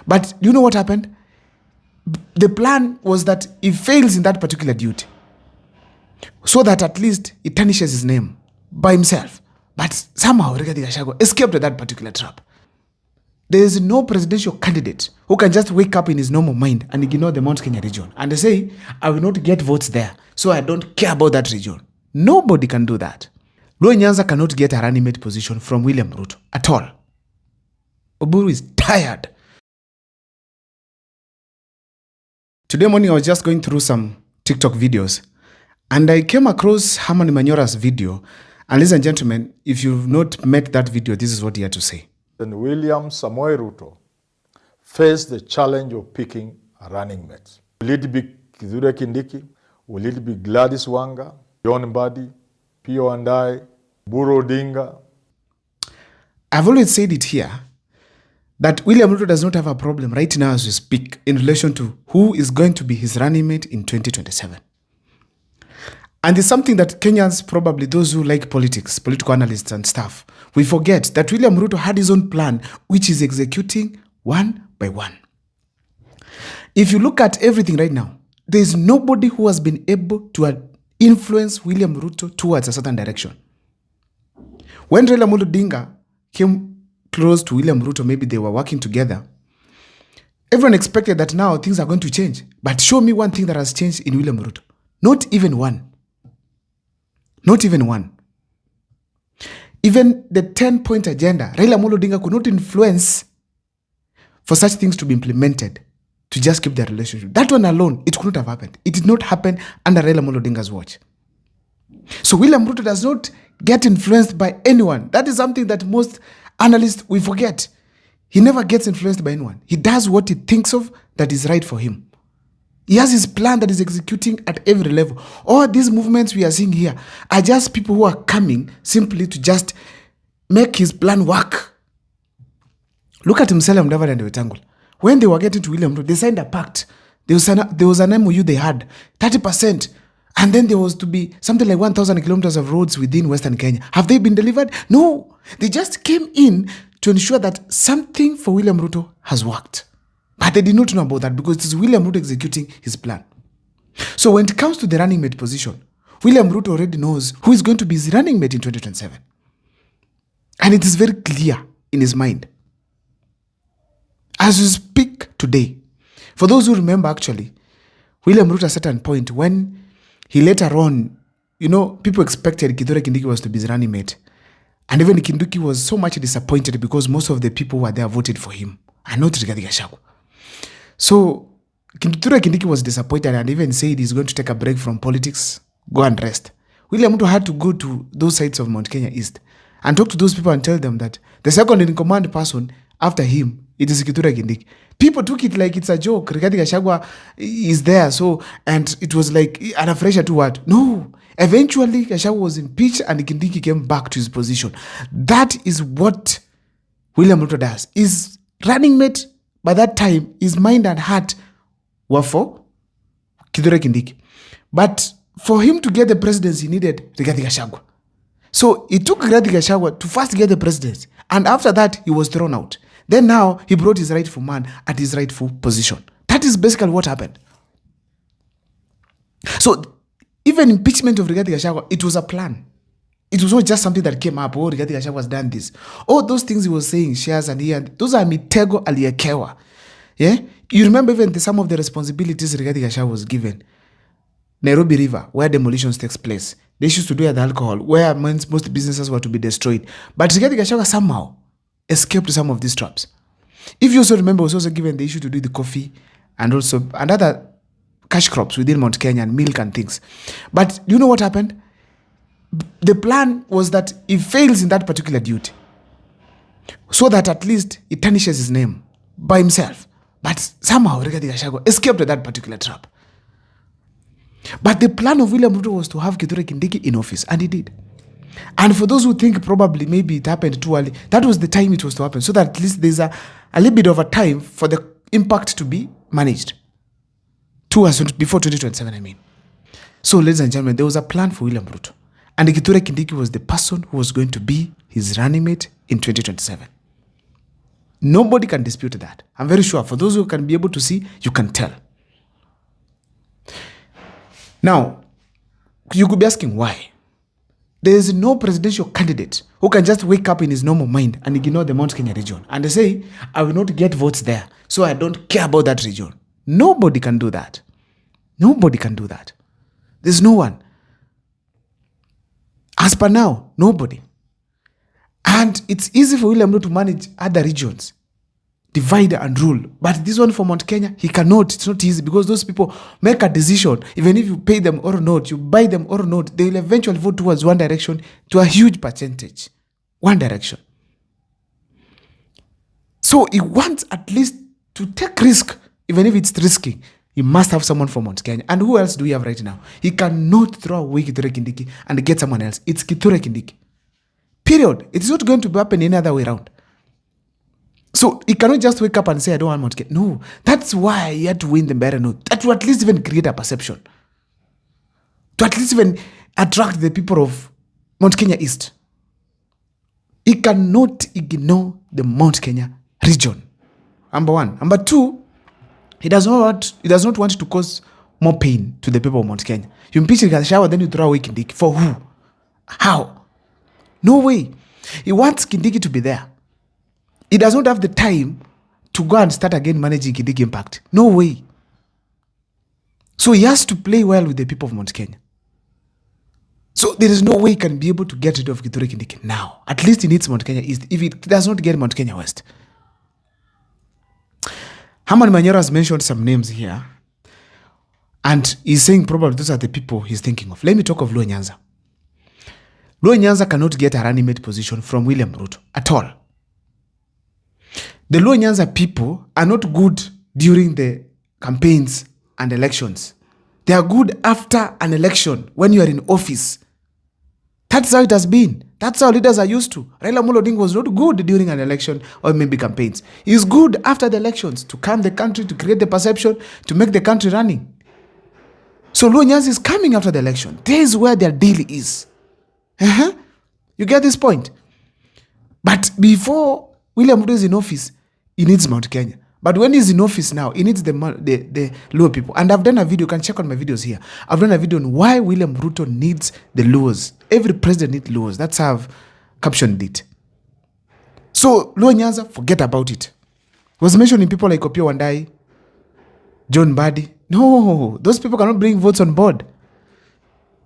But do you know what happened? The plan was that he fails in that particular duty, so that at least he tarnishes his name by himself. But somehow Rigathi Gachagua escaped that particular trap. There is no presidential candidate who can just wake up in his normal mind and ignore the Mount Kenya region and they say, I will not get votes there, so I don't care about that region. Nobody can do that. Luo Nyanza cannot get a running mate position from William Ruto at all. Oburu is tired. Today morning, I was just going through some TikTok videos and I came across Herman Manyora's video. And ladies and gentlemen, if you've not met that video, this is what he had to say. Then William Samoei Ruto faced the challenge of picking a running mate. Will it be Kithure Kindiki? Will it be Gladys Wanga, John Mbadi, Pio Andai, Buru Odinga? I've always said it here that William Ruto does not have a problem right now as we speak in relation to who is going to be his running mate in 2027. And it's something that Kenyans, probably those who like politics, political analysts and stuff, we forget that William Ruto had his own plan, which he's executing one by one. If you look at everything right now, there is nobody who has been able to influence William Ruto towards a certain direction. When Raila Amolo Odinga came close to William Ruto, maybe they were working together, everyone expected that now things are going to change. But show me one thing that has changed in William Ruto. Not even one. Not even one. Even the 10-point agenda, Raila Amolo Odinga could not influence for such things to be implemented to just keep their relationship. That one alone, it could not have happened. It did not happen under Raila Amolo Odinga's watch. So William Ruto does not get influenced by anyone. That is something that most analysts, we forget. He never gets influenced by anyone. He does what he thinks of that is right for him. He has his plan that is executing at every level. All these movements we are seeing here are just people who are coming simply to just make his plan work. Look at Musalia Mudavadi and Wetangula. When they were getting to William Ruto, they signed a pact. There was an MOU they had, 30%. And then there was to be something like 1,000 kilometers of roads within Western Kenya. Have they been delivered? No. They just came in to ensure that something for William Ruto has worked. But they did not know about that because it is William Ruto executing his plan. So when it comes to the running mate position, William Ruto already knows who is going to be his running mate in 2027. And it is very clear in his mind. As we speak today, for those who remember actually, William Ruto at a certain point when he later on, people expected Kithure Kindiki was to be his running mate. And even Kindiki was so much disappointed because most of the people who were there voted for him and not Rigathi Gachagua. So Kithure Kindiki was disappointed and even said he's going to take a break from politics, go and rest. William Ruto had to go to those sides of Mount Kenya East and talk to those people and tell them that the second in command person after him, it is Kithure Kindiki. People took it like it's a joke. Rigathi Gachagua is there, and it was like an afresha to what? No. Eventually, Gachagua was impeached and Kindiki came back to his position. That is what William Ruto does. His running mate, by that time, his mind and heart were for Kithure Kindiki. But for him to get the presidency, he needed Rigathi Gachagua. So he took Rigathi Gachagua to first get the presidency. And after that, he was thrown out. Then now, he brought his rightful man at his rightful position. That is basically what happened. So even impeachment of Rigathi Gachagua, it was a plan. It was not just something that came up. Oh, Rigathi Gachagua has done this. All those things he was saying, shares and here, those are mitego aliyekewa. Yeah? You remember even some of the responsibilities Rigathi Gachagua was given. Nairobi River, where demolitions takes place. They used to do at the alcohol, where most businesses were to be destroyed. But Rigathi Gachagua somehow escaped some of these traps. If you also remember, was also given the issue to do the coffee and other cash crops within Mount Kenya and milk and things. But do you know what happened? The plan was that he fails in that particular duty, so that at least he tarnishes his name by himself. But somehow Rigathi Gachagua escaped that particular trap. But the plan of William Ruto was to have Kithure Kindiki in office, and he did. And for those who think probably maybe it happened too early, that was the time it was to happen, so that at least there's a little bit of a time for the impact to be managed. Before 2027, I mean. So, ladies and gentlemen, there was a plan for William Ruto. And Kithure Kindiki was the person who was going to be his running mate in 2027. Nobody can dispute that. I'm very sure. For those who can be able to see, you can tell. Now, you could be asking why. There is no presidential candidate who can just wake up in his normal mind and ignore the Mount Kenya region and they say, I will not get votes there, so I don't care about that region. Nobody can do that. Nobody can do that. There's no one. As per now, nobody. And it's easy for William Ruto to manage other regions, divide and rule. But this one for Mount Kenya, he cannot. It's not easy because those people make a decision. Even if you pay them or not, you buy them or not, they will eventually vote towards one direction to a huge percentage. One direction. So he wants at least to take risk, even if it's risky. He must have someone from Mount Kenya. And who else do we have right now? He cannot throw away Kithure Kindiki and get someone else. It's Kithure Kindiki. Period. It's not going to happen any other way around. So he cannot just wake up and say, I don't want Mount Kenya. No, that's why he had to win the better note. That to at least even create a perception. To at least even attract the people of Mount Kenya East. He cannot ignore the Mount Kenya region. Number one. Number two, he does not want to cause more pain to the people of Mount Kenya. You impeach Gachagua, then you throw away Kindiki. For who? How? No way. He wants Kindiki to be there. He does not have the time to go and start again managing Kindiki impact. No way. So he has to play well with the people of Mount Kenya. So there is no way he can be able to get rid of Kithure Kindiki now. At least he needs Mount Kenya East if he does not get Mount Kenya West. Herman Manyora has mentioned some names here. And he's saying probably those are the people he's thinking of. Let me talk of Luo Nyanza. Luo Nyanza cannot get a running mate position from William Ruto at all. The Luo Nyanza people are not good during the campaigns and elections. They are good after an election when you are in office. That's how it has been. That's how leaders are used to. Raila Amolo Odinga was not good during an election or maybe campaigns. He's good after the elections to calm the country, to create the perception, to make the country running. So Luo Nyanza is coming after the election. There is where their deal is. You get this point? But before William Ruto is in office, he needs Mount Kenya. But when he's in office now, he needs the Luo people. And I've done a video, you can check on my videos here. I've done a video on why William Ruto needs the Luos. Every president needs Luos. That's how I've captioned it. So Luo Nyanza, forget about it. He was mentioning people like Opiyo Wandayi, John Mbadi. No, those people cannot bring votes on board.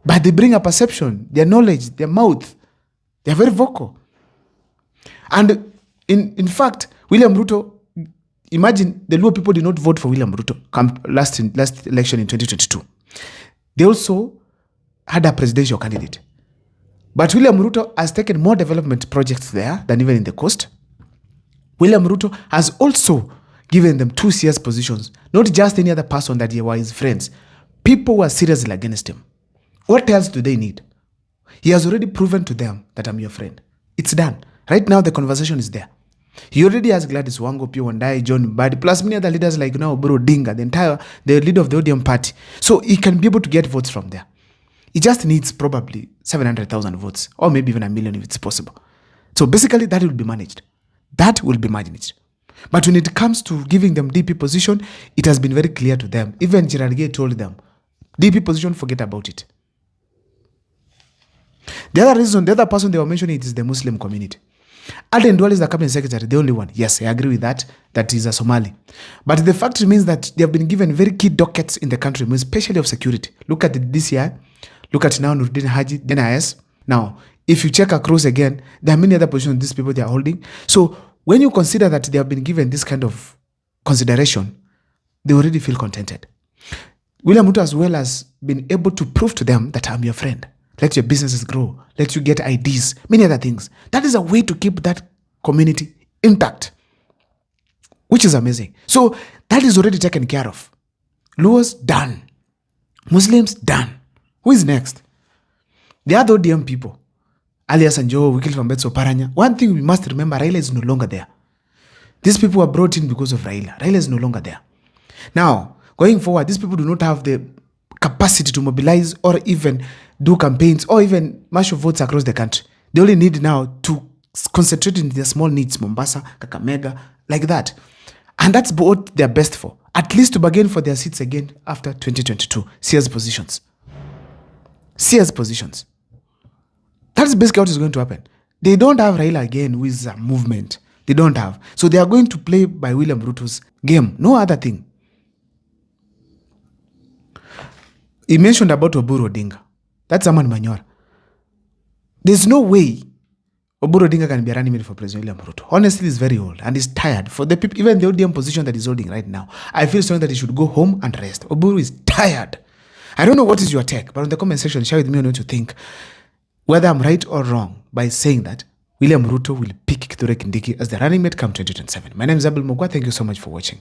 But they bring a perception, their knowledge, their mouth. They're very vocal. And in fact, William Ruto, imagine the Luo people did not vote for William Ruto last election in 2022. They also had a presidential candidate. But William Ruto has taken more development projects there than even in the coast. William Ruto has also given them 2 CS positions, not just any other person that were his friends. People were seriously against him. What else do they need? He has already proven to them that I'm your friend. It's done. Right now, the conversation is there. He already has Gladys Wango, Opiyo Wandayi, John Mbadi, plus many other leaders like now Oburu Odinga, the leader of the ODM party. So he can be able to get votes from there. He just needs probably 700,000 votes, or maybe even 1 million if it's possible. So basically, that will be managed. That will be managed. But when it comes to giving them DP position, it has been very clear to them. Even Gerard Gay told them, DP position, forget about it. The other person they were mentioning it is the Muslim community. Aden Duale is the cabinet secretary, the only one. Yes, I agree with that. That is a Somali. But the fact remains that they have been given very key dockets in the country, especially of security. Look at the DCI. Look at now Nuruddin Haji, NIS. Now, if you check across again, there are many other positions these people they are holding. So when you consider that they have been given this kind of consideration, they already feel contented. William Ruto as well has been able to prove to them that I'm your friend. Let your businesses grow. Let you get IDs. Many other things. That is a way to keep that community intact, which is amazing. So that is already taken care of. Luos, done. Muslims, done. Who is next? The other ODM people. Alias Anjo, Wycliffe Ambetsa Oparanya. One thing we must remember, Raila is no longer there. These people were brought in because of Raila. Raila is no longer there. Now, going forward, these people do not have the capacity to mobilize or even do campaigns or even marshal votes across the country. They only need now to concentrate in their small needs, Mombasa, Kakamega, like that. And that's what they're best for, at least to bargain for their seats again after 2022. CS positions. CS positions. That's basically what is going to happen. They don't have Raila again with a movement. They don't have. So they are going to play by William Ruto's game. No other thing. He mentioned about Oburu Odinga. That's Aman Manyora. There's no way Oburu Odinga can be a running mate for President William Ruto. Honestly, he's very old and he's tired. For the people, even the ODM position that he's holding right now, I feel strong that he should go home and rest. Oburu is tired. I don't know what is your take, but in the comment section, share with me on what you think, whether I'm right or wrong by saying that William Ruto will pick Kithure Kindiki as the running mate come 2027. My name is Abel Mugwa. Thank you so much for watching.